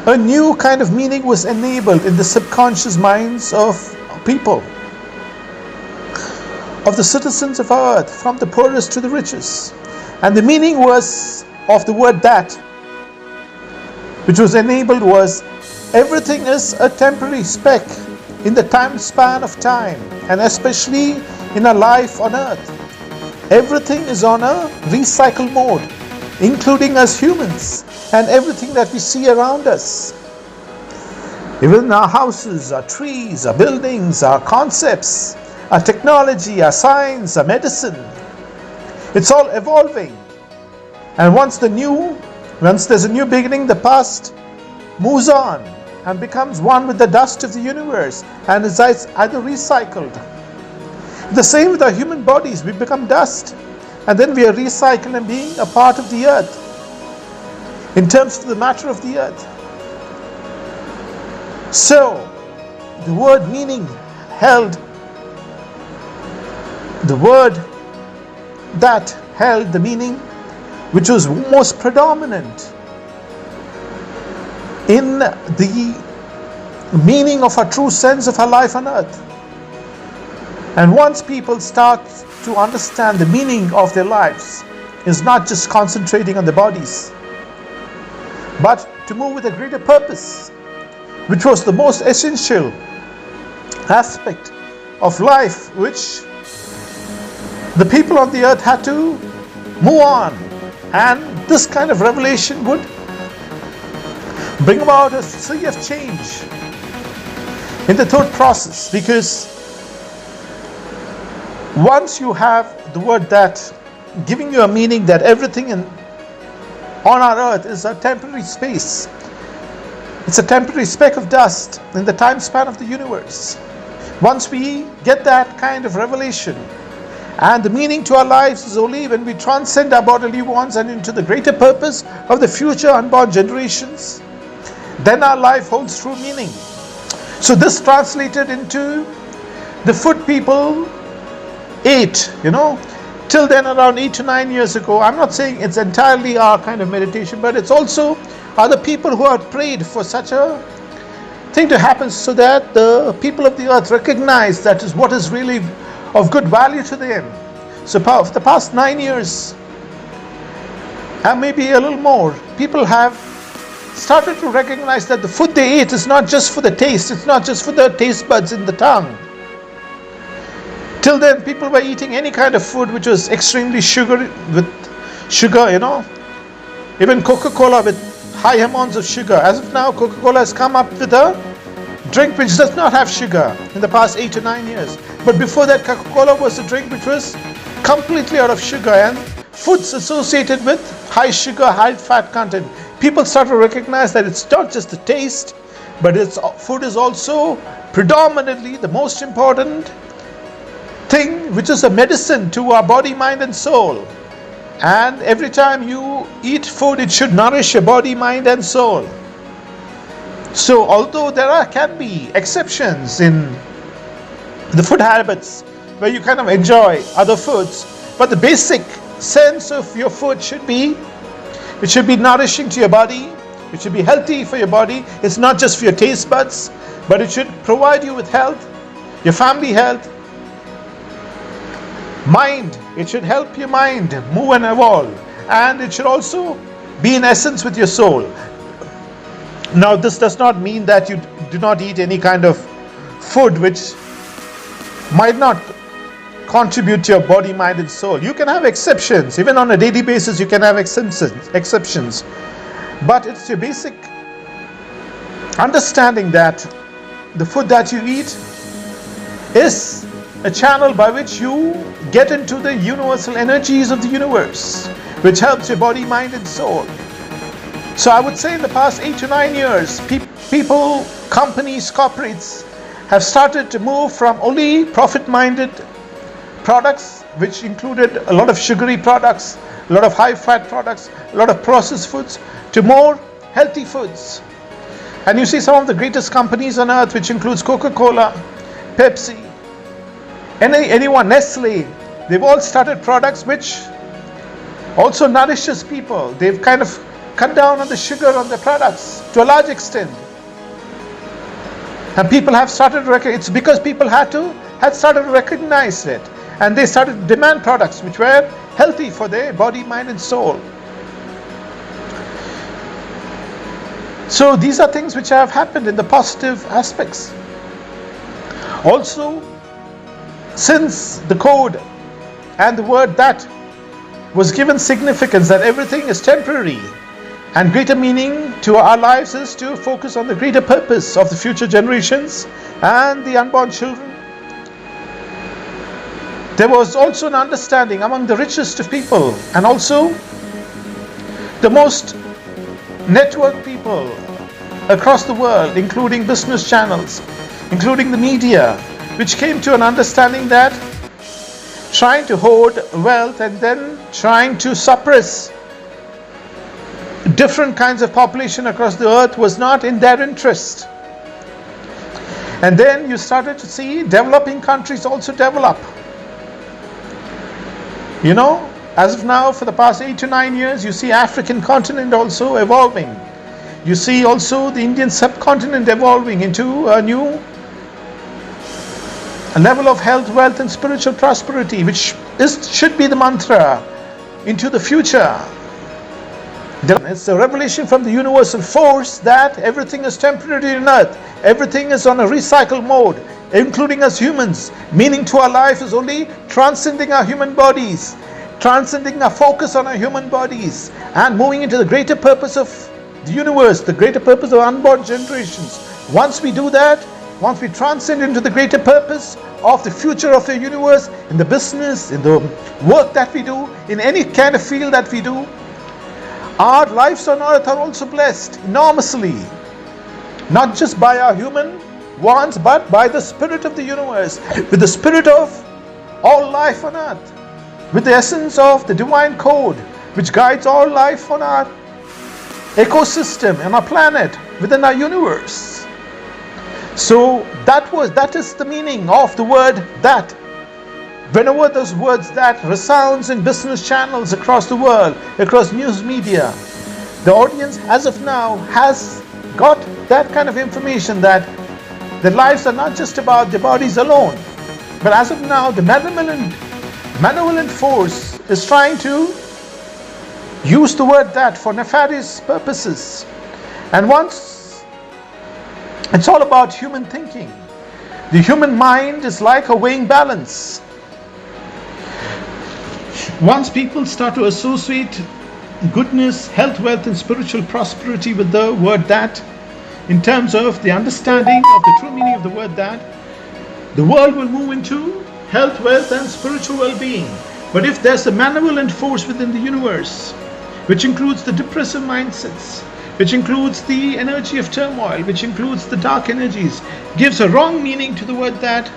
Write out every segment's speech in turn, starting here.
A new kind of meaning was enabled in the subconscious minds of people, of the citizens of our earth, from the poorest to the richest. And the meaning was of the word that, which was enabled, was everything is a temporary speck in the time span of time, and especially in a life on earth. Everything is on a recycle mode, including us humans and everything that we see around us. Even our houses, our trees, our buildings, our concepts, our technology, our science, our medicine. It's all evolving. And once there's a new beginning, the past moves on and becomes one with the dust of the universe and is either recycled. The same with our human bodies. We become dust and then we are recycled and being a part of the earth in terms of the matter of the earth. So, the word meaning held, the word that held the meaning which was most predominant in the meaning of a true sense of our life on earth. And once people start to understand the meaning of their lives, is not just concentrating on the bodies, but to move with a greater purpose, which was the most essential aspect of life, which the people on the earth had to move on. And this kind of revelation would bring about a sea of change in the thought process, because once you have the word that giving you a meaning that everything on our earth is a temporary space, it's a temporary speck of dust in the time span of the universe. Once we get that kind of revelation, and the meaning to our lives is only when we transcend our bodily wants and into the greater purpose of the future unborn generations, then our life holds true meaning. So this translated into the food people ate, till then, around 8 to 9 years ago. I'm not saying it's entirely our kind of meditation, but it's also other people who have prayed for such a thing to happen, so that the people of the earth recognize that is what is really of good value to them. So for the past 9 years, and maybe a little more, people have started to recognize that the food they ate is not just for the taste, it's not just for the taste buds in the tongue. Till then, people were eating any kind of food which was extremely sugary, with sugar, even Coca-Cola with high amounts of sugar. As of now, Coca-Cola has come up with a drink which does not have sugar in the past 8 to 9 years. But before that, Coca-Cola was a drink which was completely out of sugar, and foods associated with high sugar, high fat content. People start to recognize that it's not just the taste, but food is also predominantly the most important thing, which is a medicine to our body, mind and soul. And every time you eat food, it should nourish your body, mind and soul. So although can be exceptions in the food habits where you kind of enjoy other foods, but the basic sense of your food should be, it should be nourishing to your body, it should be healthy for your body. It's not just for your taste buds, but it should provide you with health, your family health, mind. It should help your mind move and evolve, and it should also be in essence with your soul. Now, this does not mean that you do not eat any kind of food which might not contribute to your body, mind and soul. You can have exceptions. Even on a daily basis, you can have exceptions. But it's your basic understanding that the food that you eat is a channel by which you get into the universal energies of the universe, which helps your body, mind and soul. So I would say in the past 8 to 9 years, people, companies, corporates have started to move from only profit-minded products, which included a lot of sugary products, a lot of high-fat products, a lot of processed foods, to more healthy foods. And you see some of the greatest companies on earth, which includes Coca-Cola, Pepsi, anyone, Nestle, they've all started products which also nourishes people. They've kind of cut down on the sugar on their products to a large extent. And people have started to recognize, it's because people had started to recognize it. And they started to demand products which were healthy for their body, mind and soul. So these are things which have happened in the positive aspects. Also, since the code and the word that was given significance that everything is temporary, and greater meaning to our lives is to focus on the greater purpose of the future generations and the unborn children. There was also an understanding among the richest of people and also the most networked people across the world, including business channels, including the media, which came to an understanding that trying to hoard wealth and then trying to suppress different kinds of population across the earth was not in their interest. And then you started to see developing countries also develop. You know, as of now, for the past 8 to 9 years, you see African continent also evolving. You see also the Indian subcontinent evolving into a new level of health, wealth and spiritual prosperity, which should be the mantra into the future. It's a revelation from the universal force that everything is temporary on earth. Everything is on a recycle mode, including us humans. Meaning to our life is only transcending our human bodies, transcending our focus on our human bodies, and moving into the greater purpose of the universe, the greater purpose of unborn generations. Once we do that, once we transcend into the greater purpose of the future of the universe, in the business, in the work that we do, in any kind of field that we do, our lives on earth are also blessed enormously, not just by our human wants, but by the spirit of the universe, with the spirit of all life on earth, with the essence of the divine code, which guides all life on our ecosystem, on our planet, within our universe. So that is the meaning of the word that. Whenever those words that resounds in business channels across the world, across news media, the audience as of now has got that kind of information that their lives are not just about their bodies alone. But as of now, the malevolent force is trying to use the word that for nefarious purposes. And once it's all about human thinking, the human mind is like a weighing balance. Once people start to associate goodness, health, wealth and spiritual prosperity with the word that, in terms of the understanding of the true meaning of the word that, the world will move into health, wealth and spiritual well-being. But if there's a malevolent force within the universe, which includes the depressive mindsets, which includes the energy of turmoil, which includes the dark energies, gives a wrong meaning to the word that,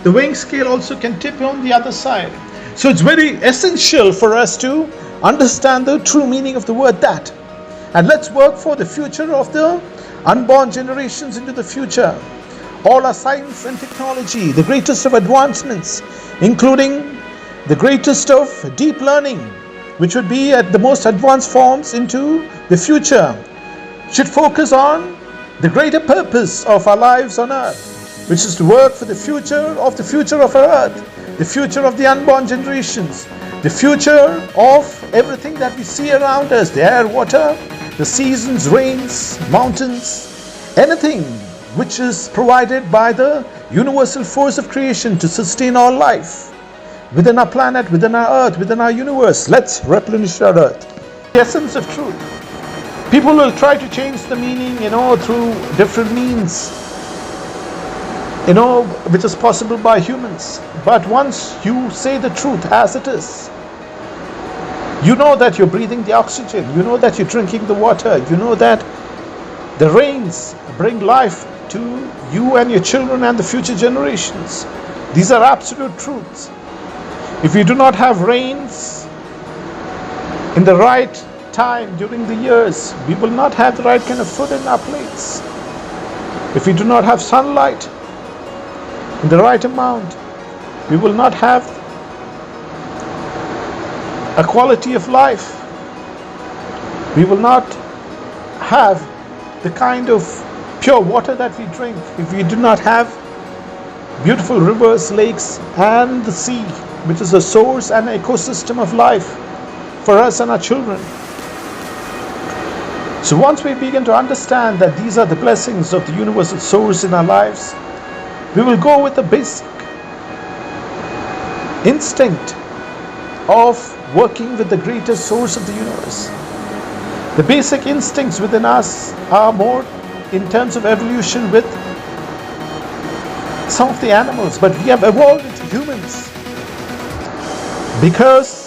the weighing scale also can tip on the other side. So it's very essential for us to understand the true meaning of the word that. And let's work for the future of the unborn generations into the future. All our science and technology, the greatest of advancements, including the greatest of deep learning, which would be at the most advanced forms into the future, should focus on the greater purpose of our lives on earth, which is to work for the future of our earth, the future of the unborn generations, the future of everything that we see around us, the air, water, the seasons, rains, mountains, anything which is provided by the universal force of creation to sustain all life within our planet, within our earth, within our universe. Let's replenish our earth. The essence of truth. People will try to change the meaning, through different means, which is possible by humans. But once you say the truth as it is, you know that you're breathing the oxygen, you know that you're drinking the water, you know that the rains bring life to you and your children and the future generations. These are absolute truths. If we do not have rains in the right time during the years, we will not have the right kind of food in our plates. If we do not have sunlight in the right amount, we will not have a quality of life. We will not have the kind of pure water that we drink, if we do not have beautiful rivers, lakes, and the sea, which is a source and ecosystem of life for us and our children. So once we begin to understand that these are the blessings of the universal source in our lives, we will go with the basic instinct of working with the greatest source of the universe. The basic instincts within us are more in terms of evolution with some of the animals, but we have evolved into humans because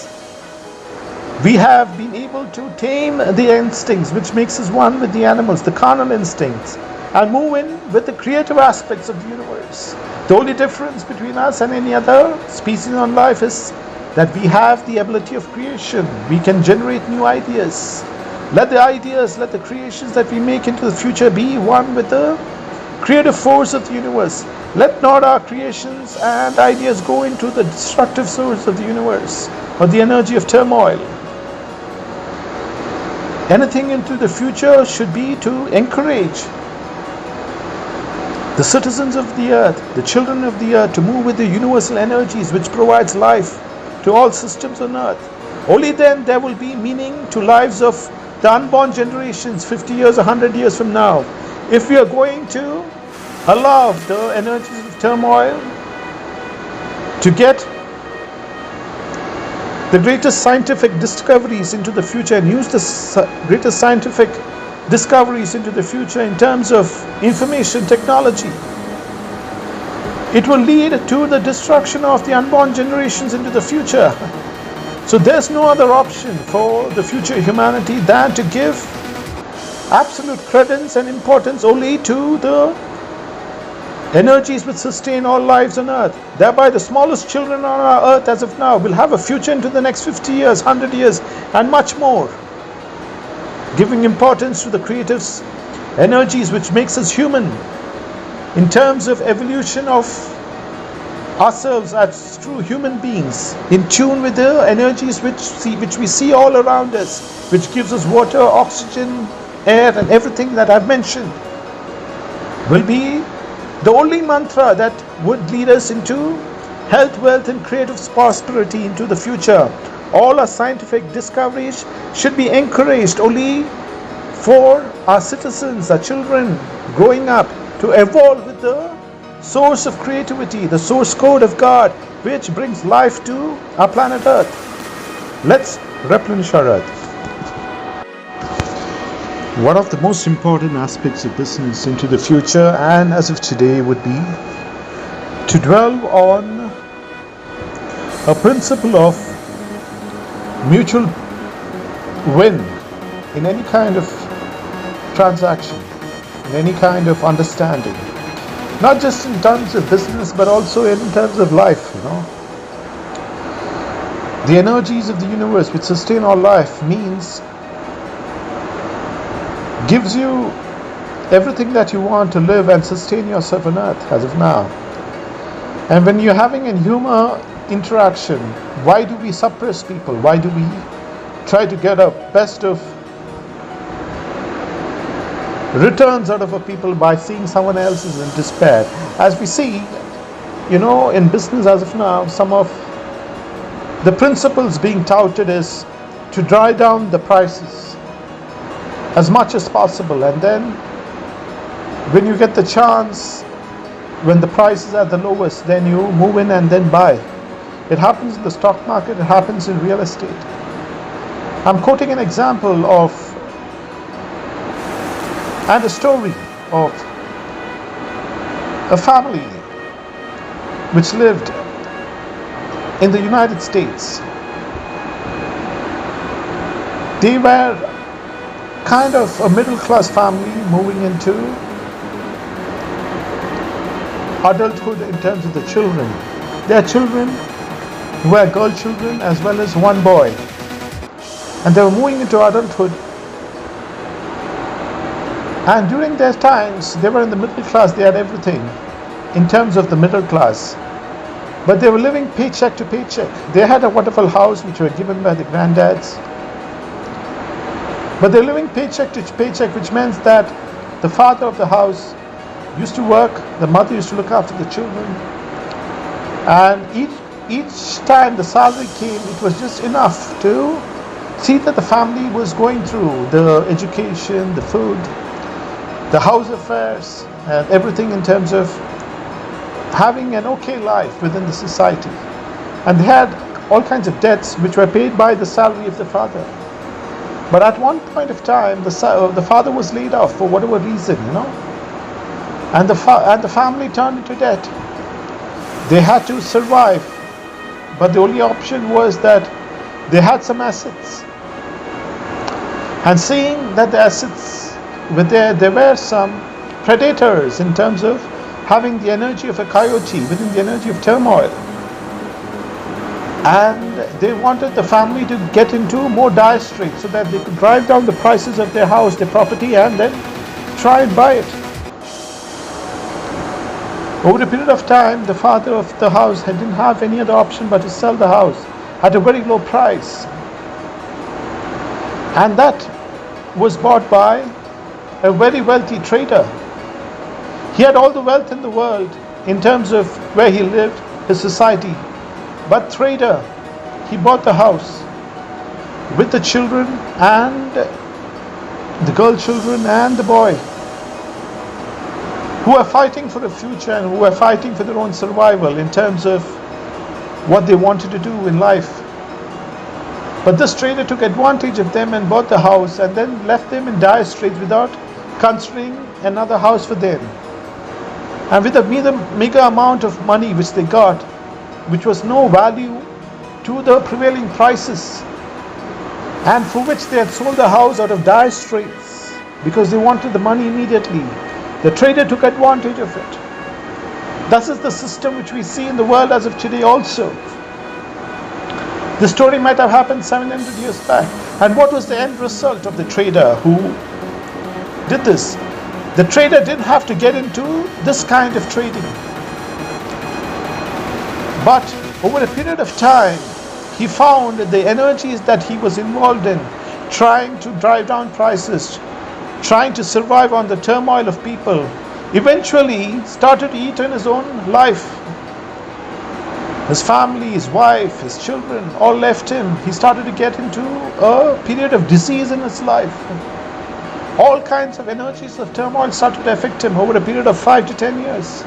we have been able to tame the instincts which makes us one with the animals, the carnal instincts, and move in with the creative aspects of the universe. The only difference between us and any other species on life is that we have the ability of creation. We can generate new ideas. Let the ideas, let the creations that we make into the future be one with the creative force of the universe. Let not our creations and ideas go into the destructive source of the universe or the energy of turmoil. Anything into the future should be to encourage the citizens of the earth, the children of the earth, to move with the universal energies which provides life to all systems on earth. Only then there will be meaning to lives of the unborn generations 50 years, 100 years from now. If we are going to allow the energies of turmoil to get the greatest scientific discoveries into the future and use the greatest scientific discoveries into the future in terms of information technology, it will lead to the destruction of the unborn generations into the future. So there's no other option for the future humanity than to give absolute credence and importance only to the energies which sustain all lives on earth. Thereby the smallest children on our earth as of now will have a future into the next 50 years, 100 years, and much more. Giving importance to the creative energies which makes us human in terms of evolution of ourselves as true human beings, in tune with the energies which we see all around us, which gives us water, oxygen, air, and everything that I've mentioned, will be the only mantra that would lead us into health, wealth, and creative prosperity into the future. All our scientific discoveries should be encouraged only for our citizens, our children growing up, to evolve with the source of creativity, the source code of God, which brings life to our planet Earth. Let's replenish our Earth. One of the most important aspects of business into the future and as of today would be to dwell on a principle of mutual win in any kind of transaction, in any kind of understanding. Not just in terms of business, but also in terms of life, The energies of the universe which sustain all life gives you everything that you want to live and sustain yourself on earth as of now. And when you're having a human interaction, why do we suppress people? Why do we try to get a best of returns out of a people by seeing someone else is in despair? As we see, in business as of now, some of the principles being touted is to drive down the prices as much as possible, and then when you get the chance, when the price is at the lowest, then you move in and then buy. It happens in the stock market, it happens in real estate. I'm quoting an example of and a story of a family which lived in the United States. They were kind of a middle-class family moving into adulthood in terms of the children. Their children were girl children as well as one boy. And they were moving into adulthood. And during their times, they were in the middle class, they had everything in terms of the middle class. But they were living paycheck to paycheck. They had a wonderful house which were given by the granddads. But they're living paycheck to paycheck, which means that the father of the house used to work, the mother used to look after the children, and each time the salary came, it was just enough to see that the family was going through the education, the food, the house affairs, and everything in terms of having an okay life within the society. And they had all kinds of debts which were paid by the salary of the father. But at one point of time, the father was laid off for whatever reason, and the family turned into debt. They had to survive, but the only option was that they had some assets. And seeing that the assets were there were some predators in terms of having the energy of a coyote within the energy of turmoil. And they wanted the family to get into more dire straits so that they could drive down the prices of their house, their property, and then try and buy it. Over a period of time, the father of the house didn't have any other option but to sell the house at a very low price. And that was bought by a very wealthy trader. He had all the wealth in the world in terms of where he lived, his society. But trader, he bought the house with the children and the girl children and the boy, who are fighting for a future and who are fighting for their own survival in terms of what they wanted to do in life. But this trader took advantage of them and bought the house and then left them in dire straits without considering another house for them. And with a meager amount of money which they got, which was no value to the prevailing prices, and for which they had sold the house out of dire straits because they wanted the money immediately, the trader took advantage of it. This is the system which we see in the world as of today also. The story might have happened 700 years back. And what was the end result of the trader who did this? The trader didn't have to get into this kind of trading. But over a period of time, he found that the energies that he was involved in, trying to drive down prices, trying to survive on the turmoil of people, eventually started to eat in his own life. His family, his wife, his children all left him. He started to get into a period of disease in his life. All kinds of energies of turmoil started to affect him over a period of 5 to 10 years.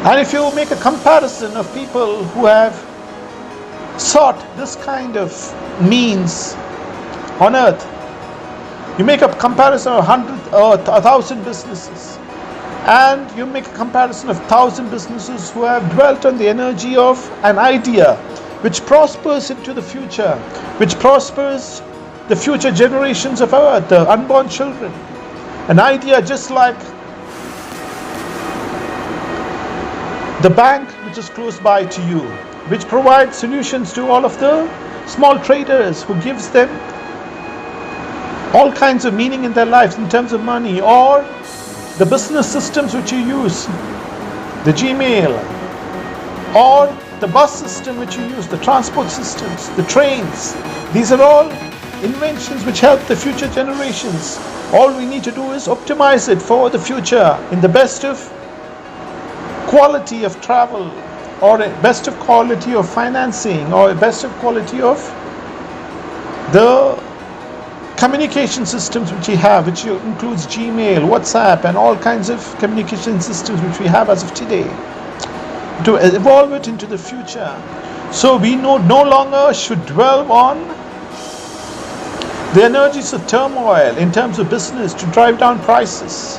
And if you make a comparison of people who have sought this kind of means on earth, you make a comparison of 100 or 1,000 businesses, and you make a comparison of 1,000 businesses who have dwelt on the energy of an idea which prospers into the future, which prospers the future generations of earth, the unborn children. An idea just like the bank which is close by to you, which provides solutions to all of the small traders, who gives them all kinds of meaning in their lives in terms of money, or the business systems which you use, the Gmail, or the bus system which you use, the transport systems, the trains. These are all inventions which help the future generations. All we need to do is optimize it for the future in the best of quality of travel, or best of quality of financing, or best of quality of the communication systems which we have, which includes Gmail, WhatsApp, and all kinds of communication systems which we have as of today, to evolve it into the future. So we no longer should dwell on the energies of turmoil in terms of business to drive down prices.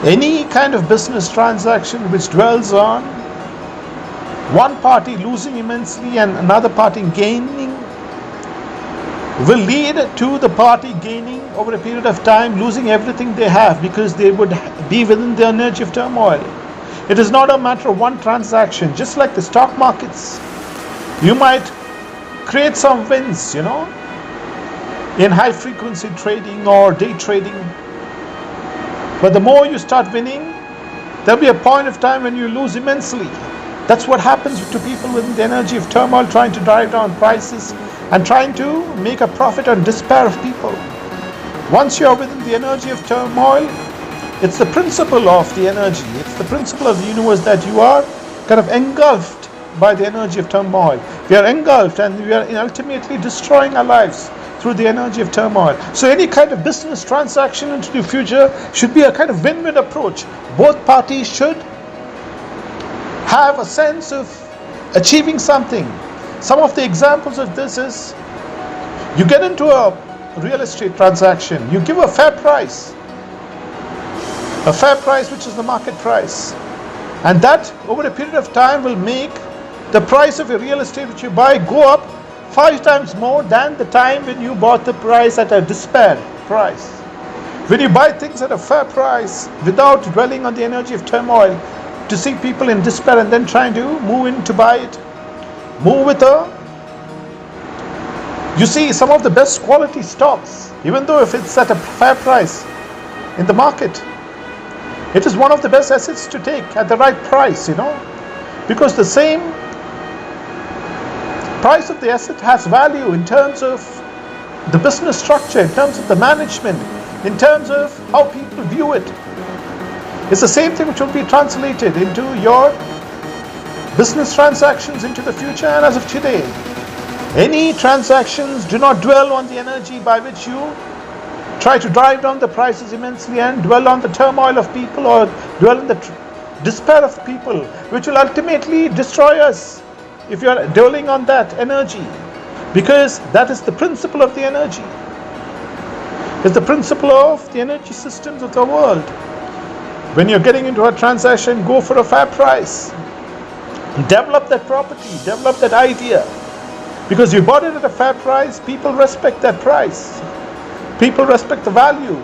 Any kind of business transaction which dwells on one party losing immensely and another party gaining will lead to the party gaining over a period of time losing everything they have, because they would be within the energy of turmoil. It is not a matter of one transaction. Just like the stock markets, you might create some wins, in high frequency trading or day trading, but the more you start winning, there'll be a point of time when you lose immensely. That's what happens to people within the energy of turmoil, trying to drive down prices and trying to make a profit on despair of people. Once you are within the energy of turmoil, it's the principle of the energy, it's the principle of the universe that you are kind of engulfed by the energy of turmoil. We are engulfed and we are ultimately destroying our lives through the energy of turmoil. So any kind of business transaction into the future should be a kind of win-win approach. Both parties should have a sense of achieving something. Some of the examples of this is, you get into a real estate transaction, you give a fair price which is the market price, and that over a period of time will make the price of a real estate which you buy go up 5 times more than the time when you bought the price at a despair price. When you buy things at a fair price without dwelling on the energy of turmoil, to see people in despair and then trying to move in to buy it, move with you see some of the best quality stocks, even though if it's at a fair price in the market, it is one of the best assets to take at the right price, because the same price of the asset has value in terms of the business structure, in terms of the management, in terms of how people view it. It's the same thing which will be translated into your business transactions into the future and as of today. Any transactions do not dwell on the energy by which you try to drive down the prices immensely and dwell on the turmoil of people or dwell in the despair of people, which will ultimately destroy us if you are dwelling on that energy, because that is the principle of the energy. It's the principle of the energy systems of the world. When you're getting into a transaction, go for a fair price. Develop that property, develop that idea. Because you bought it at a fair price, people respect that price. People respect the value.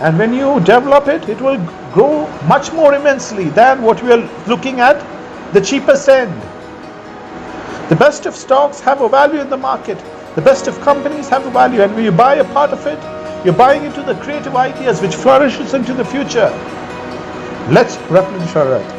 And when you develop it, it will grow much more immensely than what we are looking at, the cheapest end. The best of stocks have a value in the market. The best of companies have a value. And when you buy a part of it, you're buying into the creative ideas which flourishes into the future. Let's replenish our earth.